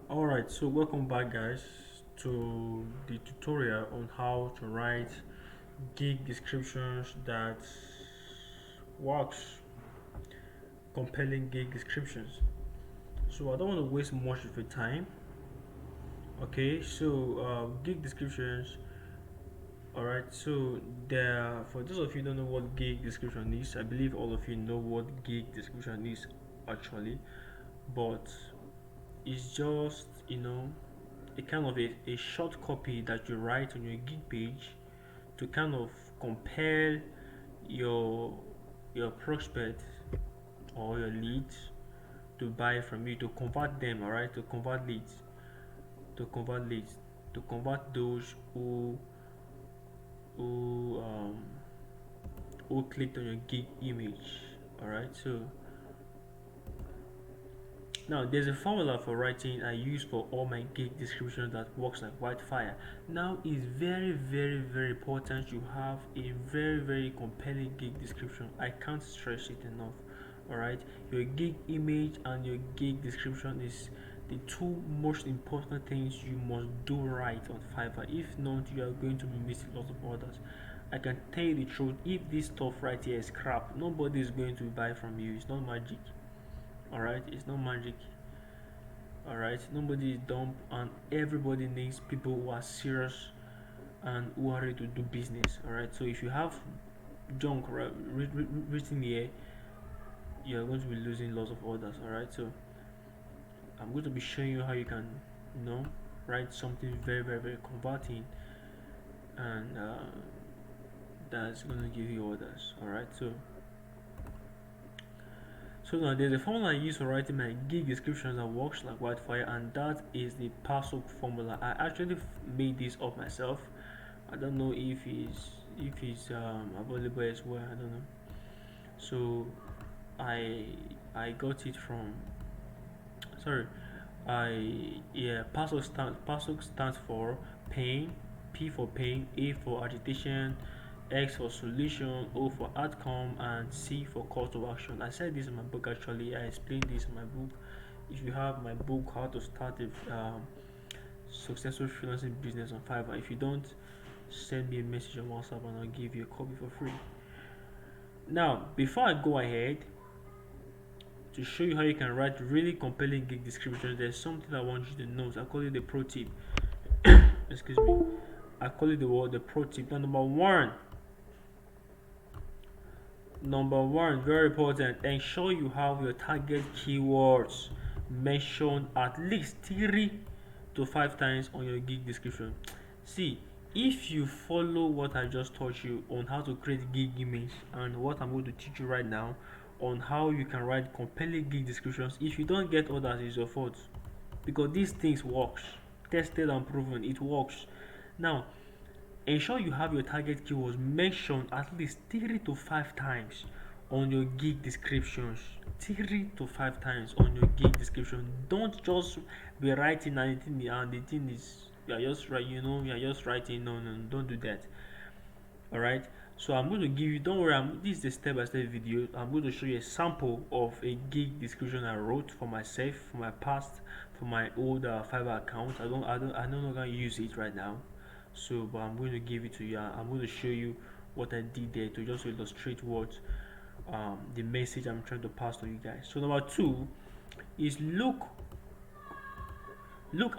Alright, so welcome back, guys, to the tutorial on how to write gig descriptions that works, compelling gig descriptions. So I don't want to waste much of your time. Okay, so gig descriptions. Alright, so there, for those of you who don't know what gig description is, I believe all of you know what gig description is actually, but it's just a kind of a short copy that you write on your gig page to kind of compel your your prospect or your leads to buy from you, to convert them, all right, to convert leads, to convert leads, to convert those who um who clicked on your gig image. All right, so now there's a formula for writing I use for all my gig descriptions that works like wildfire. Now it's very important you have a very compelling gig description. I can't stress it enough. Alright, your gig image and your gig description is the two most important things you must do right on Fiverr. If not, you are going to be missing lots of orders. I can tell you the truth, if this stuff right here is crap, nobody is going to buy from you. It's not magic. Alright, it's not magic. Alright, nobody is dumb, and everybody needs people who are serious and who are ready to do business. Alright, so if you have junk written here, you're going to be losing lots of orders. Alright, so I'm going to be showing you how you can, write something very converting, and that's going to give you orders. Alright, so now there's a formula I use for writing my gig descriptions that works like wildfire, and that is the Paso formula. I actually made this up myself. I don't know if it's available as well. I don't know. So I I got it from, sorry, Paso stands for pain, P for pain, A for agitation, X for solution, O for outcome, and C for call to action. I said this in my book actually. I explained this in my book. If you have my book, How to Start a Successful Freelancing Business on Fiverr, if you don't, send me a message on WhatsApp and I'll give you a copy for free. Now, before I go ahead to show you how you can write really compelling gig descriptions, there's something I want you to note. I call it the pro tip. Excuse me. I call it the pro tip. Now, number one, very important. Ensure you have your target keywords mentioned at least 3 to 5 times on your gig description. See, if you follow what I just taught you on how to create gig image and what I'm going to teach you right now on how you can write compelling gig descriptions, if you don't get orders, it's your fault, because these things works, tested and proven, it works. Now, ensure you have your target keywords mentioned at least 3 to 5 times on your gig descriptions. 3 to 5 times on your gig description. Don't just be writing anything and the thing is you're just writing. No, don't do that. Alright. So I'm going to give you, don't worry, this is a step-by-step video. I'm going to show you a sample of a gig description I wrote for myself, for my past, for my old Fiverr account. I no longer use it right now. So, but I'm going to give it to you. I'm going to show you what I did there to just illustrate what the message I'm trying to pass to you guys. So number two is look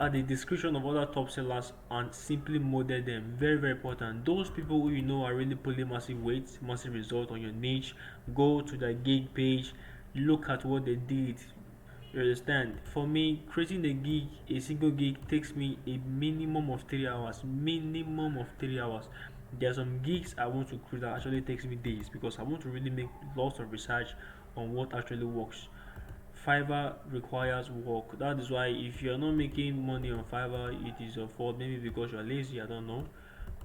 at the description of other top sellers and simply model them. Very important. Those people who you know are really pulling massive weight, massive result on your niche, go to their gig page, look at what they did. You understand? For me, creating a single gig takes me a minimum of 3 hours. Minimum of 3 hours. There are some gigs I want to create that actually takes me days because I want to really make lots of research on what actually works. Fiverr requires work. That is why if you're not making money on Fiverr, it is your fault. Maybe because you're lazy, I don't know.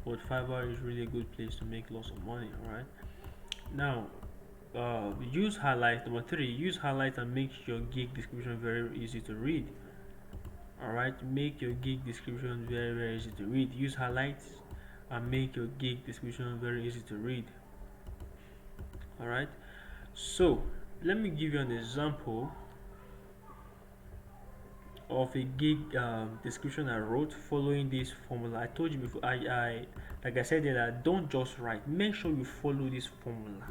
But Fiverr is really a good place to make lots of money. Alright. Now, use highlight. Number three, use highlight and make your gig description very easy to read. Alright, make your gig description very easy to read. Use highlights and make your gig description very easy to read. Alright, so let me give you an example of a gig description I wrote following this formula. I told you before, I like I said that don't just write. Make sure you follow this formula.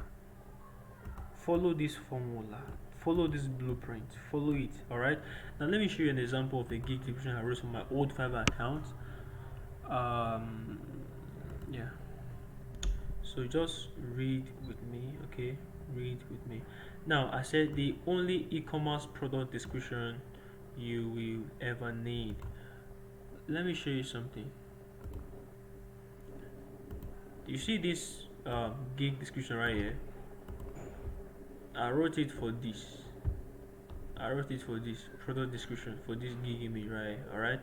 Follow this formula. Follow this blueprint. Follow it. All right. Now let me show you an example of a gig description I wrote on my old Fiverr account. Um, yeah. So just read with me, okay? Read with me. Now I said the only e-commerce product description you will ever need. Let me show you something. You see this gig description right here? I wrote it for this. I wrote it for this product description for this gig image right here, alright?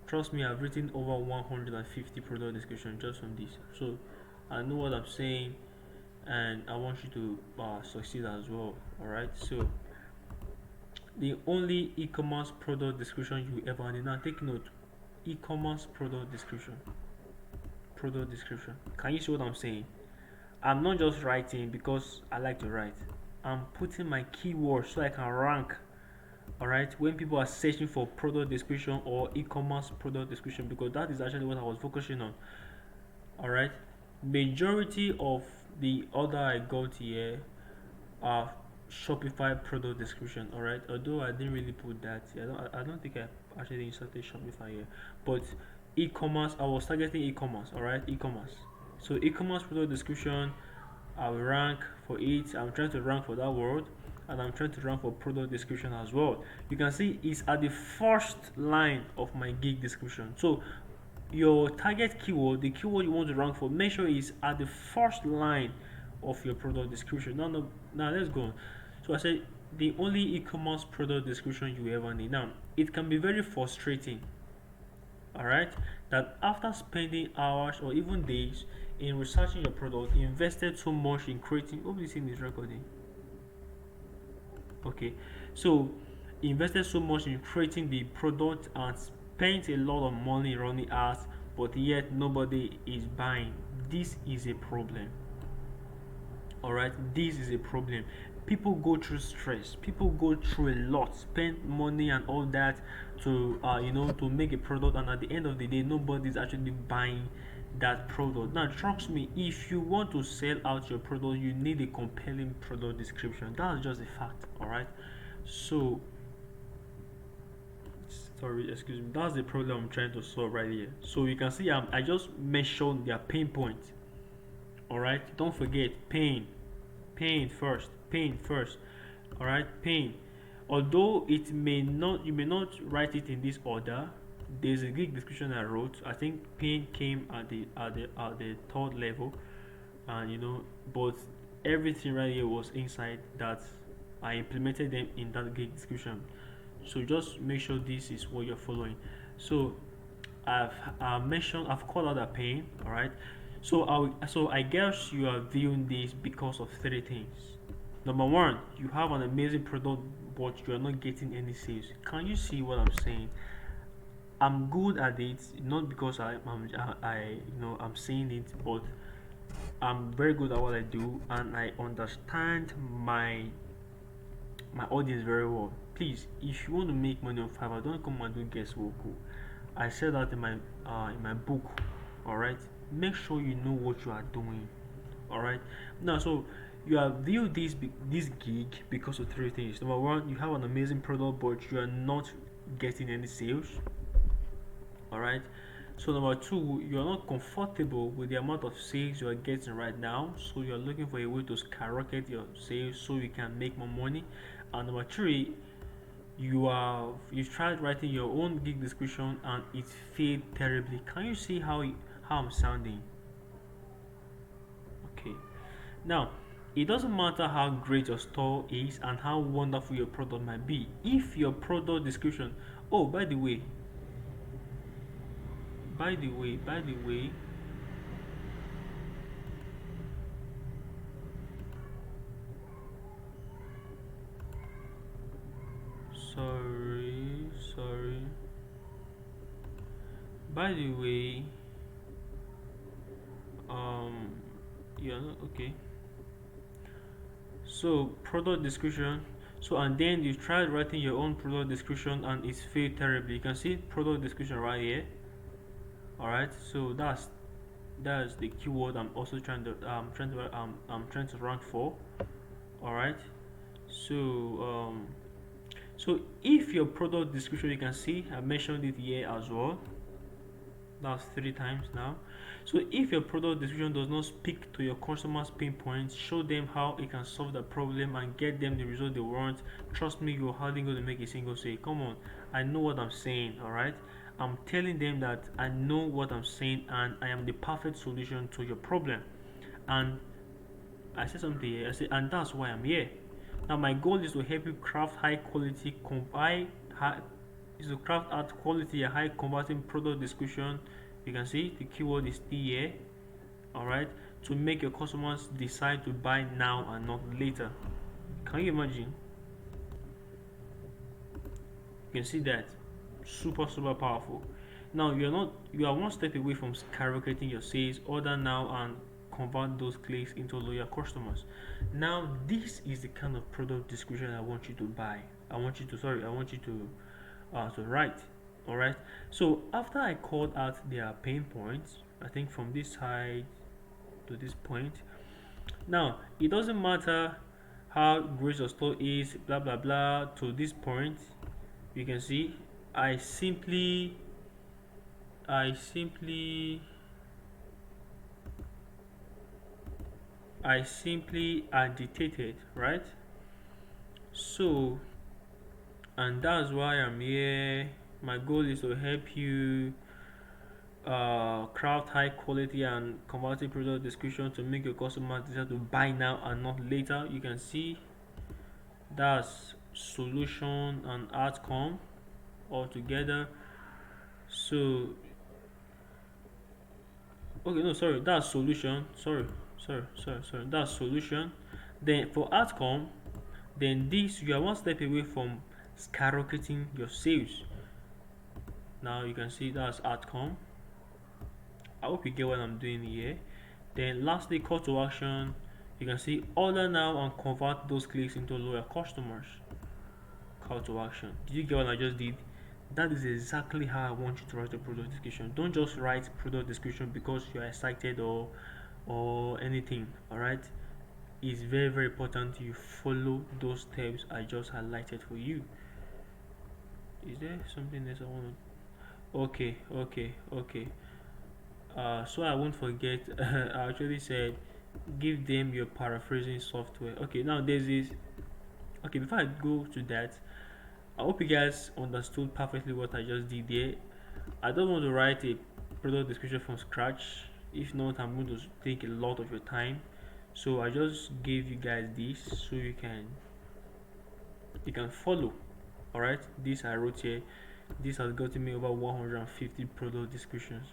Trust me, I've written over 150 product description just from this. So I know what I'm saying and I want you to succeed as well, alright? So the only e-commerce product description you ever need. Now take note, e-commerce product description. Product description. Can you see what I'm saying? I'm not just writing because I like to write. I'm putting my keywords so I can rank. Alright, when people are searching for product description or e-commerce product description, because that is actually what I was focusing on. Alright, majority of the order I got here are Shopify product description. Alright, although I didn't really put that here. I don't think I actually inserted Shopify here, but e-commerce, I was targeting e-commerce. Alright, e-commerce. So e-commerce product description, I will rank for it. I'm trying to rank for that word, and I'm trying to rank for product description as well. You can see it's at the first line of my gig description. So your target keyword, the keyword you want to rank for, make sure it's at the first line of your product description. Now let's go on. So I said the only e-commerce product description you ever need. Now it can be very frustrating, alright, that after spending hours or even days in researching your product, invested so much in creating, hope this thing is recording. Okay, so invested so much in creating the product and spent a lot of money running ads, but yet nobody is buying. This is a problem. Alright, this is a problem. People go through stress, people go through a lot, spend money and all that to to make a product, and at the end of the day nobody's actually buying that product. Now trust me, if you want to sell out your product, you need a compelling product description. That's just a fact. Alright, so sorry, excuse me, that's the problem I'm trying to solve right here. So you can see I just mentioned their pain point. Alright, don't forget pain first. Alright, pain. Although it may not, you may not write it in this order, there's a gig description I wrote. I think pain came at the third level, and but everything right here was inside that. I implemented them in that gig description. So just make sure this is what you're following. So I've called out a pain. All right, so I guess you are viewing this because of three things. Number one, you have an amazing product but you are not getting any sales. Can you see what I'm saying? I'm good at it, not because I'm saying it, but I'm very good at what I do and I understand my audience very well. Please, if you want to make money on Fiverr, don't come and do guesswork. I said that in my book. All right, make sure you know what you are doing. All right. Now, so you have viewed this gig because of three things. Number one, you have an amazing product, but you are not getting any sales. All right. So number two, you are not comfortable with the amount of sales you are getting right now. So you are looking for a way to skyrocket your sales so you can make more money. And number three, you've tried writing your own gig description and it failed terribly. Can you see how I'm sounding? Okay. Now, it doesn't matter how great your store is and how wonderful your product might be. If your product description, oh, by the way, sorry. By the way, yeah, okay. So product description. So and then you tried writing your own product description and it's failed terribly. You can see product description right here. Alright, so that's the keyword I'm also trying to rank for. Alright, so so if your product description, you can see I mentioned it here as well, that's 3 times now. So if your product description does not speak to your customers pain points, show them how it can solve the problem and get them the result they want, trust me, you're hardly going to make a single sale. Come on, I know what I'm saying. All right, I'm telling them that I know what I'm saying and I am the perfect solution to your problem. And I said something here, I said, and that's why I'm here. Now my goal is to help you craft high quality is to craft at quality a high converting product description. You can see the keyword is still here. Alright, to make your customers decide to buy now and not later. Can you imagine? You can see that. Super powerful. Now you are one step away from skyrocketing your sales. Order now and convert those clicks into loyal customers. Now this is the kind of product description I want you to buy. I want you to write. All right, so after I called out their pain points, I think from this side to this point, now it doesn't matter how great your store is, blah blah blah, to this point you can see I simply I simply agitated, right? So, and that's why I'm here. My goal is to help you craft high quality and converting product description to make your customers decide to buy now and not later. You can see that's solution and outcome all together. So okay, no, sorry, that's solution. Sorry, that's solution. Then for outcome, then this, you are one step away from skyrocketing your sales. Now you can see that's outcome. I hope you get what I'm doing here. Then lastly, call to action. You can see order now and convert those clicks into loyal customers. Call to action. Did you get what I just did? That is exactly how I want you to write a product description. Don't just write product description because you're excited or anything. All right, it's very important you follow those steps I just highlighted for you. Is there something else I want to? Okay. So I won't forget. I actually said give them your paraphrasing software. Okay, now there's this. Okay, before I go to that, I hope you guys understood perfectly what I just did there. I don't want to write a product description from scratch. If not, I'm going to take a lot of your time. So I just gave you guys this so you can follow. All right, this I wrote here. This has gotten me over 150 product descriptions.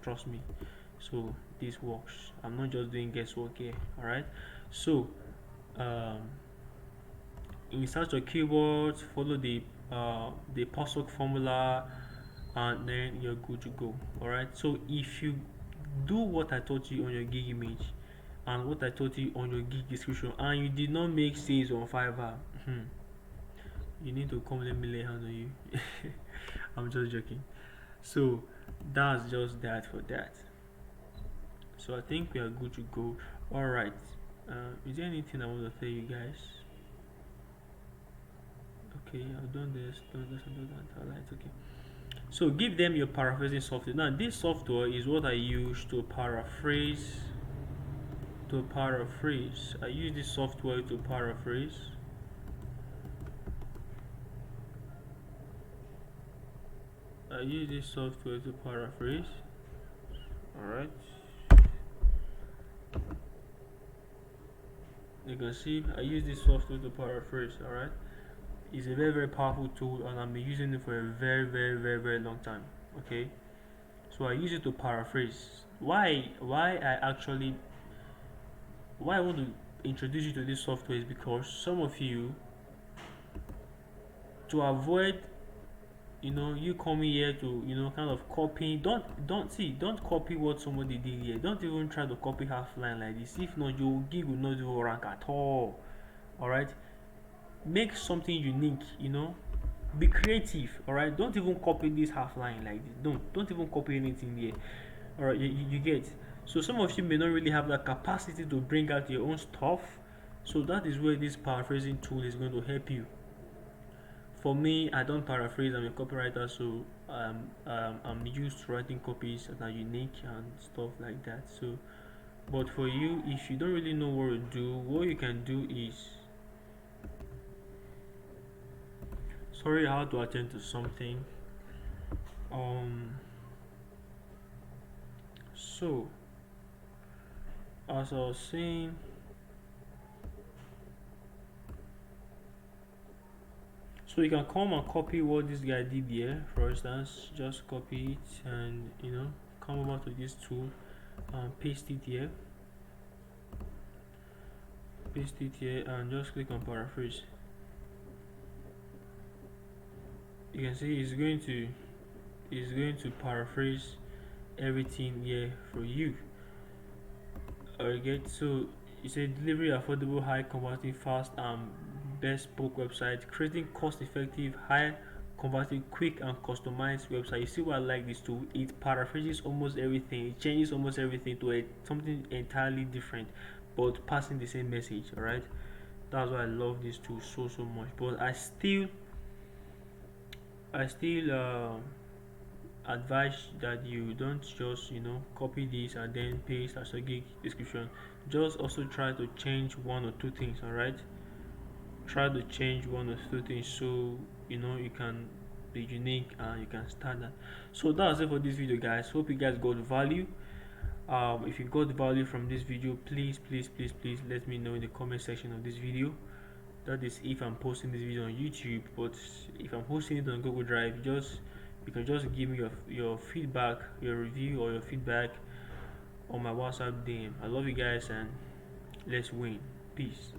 Trust me. So this works. I'm not just doing guesswork here. All right. So insert your keywords, follow the POSOK formula, and then you're good to go. All right. So if you do what I taught you on your gig image and what I taught you on your gig description, and you did not make sales on Fiverr, you need to come let me lay hands on you. I'm just joking. So that's just that for that. So I think we are good to go. All right. Is there anything I want to tell you guys? Okay, I've done this, done that. All right, okay. So give them your paraphrasing software. Now this software is what I use to paraphrase. I use this software to paraphrase. Alright. You can see I use this software to paraphrase. Alright. It's a very powerful tool and I've been using it for a very long time. Okay. So I use it to paraphrase. Why I want to introduce you to this software is because some of you, to avoid you coming here to kind of copy, don't copy what somebody did here. Don't even try to copy half line like this. If not, your gig will not do rank at all. All right, Make something unique, be creative. All right, don't even copy this half line like this. Don't even copy anything here. All right, you get. So some of you may not really have the capacity to bring out your own stuff, so that is where this paraphrasing tool is going to help you. For me, I don't paraphrase. I'm a copywriter, so I'm used to writing copies that are unique and stuff like that. So, but for you, if you don't really know what to do, what you can do is, sorry, I had to attend to something. Um, so as I was saying, so you can come and copy what this guy did here. For instance, just copy it and come over to this tool and paste it here and just click on paraphrase. You can see it's going to paraphrase everything here for you. Alright, so it's a delivery affordable, high converting, fast and bespoke website, creating cost effective, high converting, quick and customized website. You see why I like this tool? It paraphrases almost everything, it changes almost everything to something entirely different, but passing the same message. Alright, that's why I love this tool so much. But I still advise that you don't just copy this and then paste as a gig description. Just also try to change one or two things. All right, try to change one or two things so you can be unique and you can stand that. So that's it for this video, guys. Hope you guys got value. If you got value from this video, please let me know in the comment section of this video. That is if I'm posting this video on YouTube, but if I'm hosting it on Google Drive, you can just give me your feedback, your review or your feedback on my WhatsApp DM. I love you guys and let's win. Peace.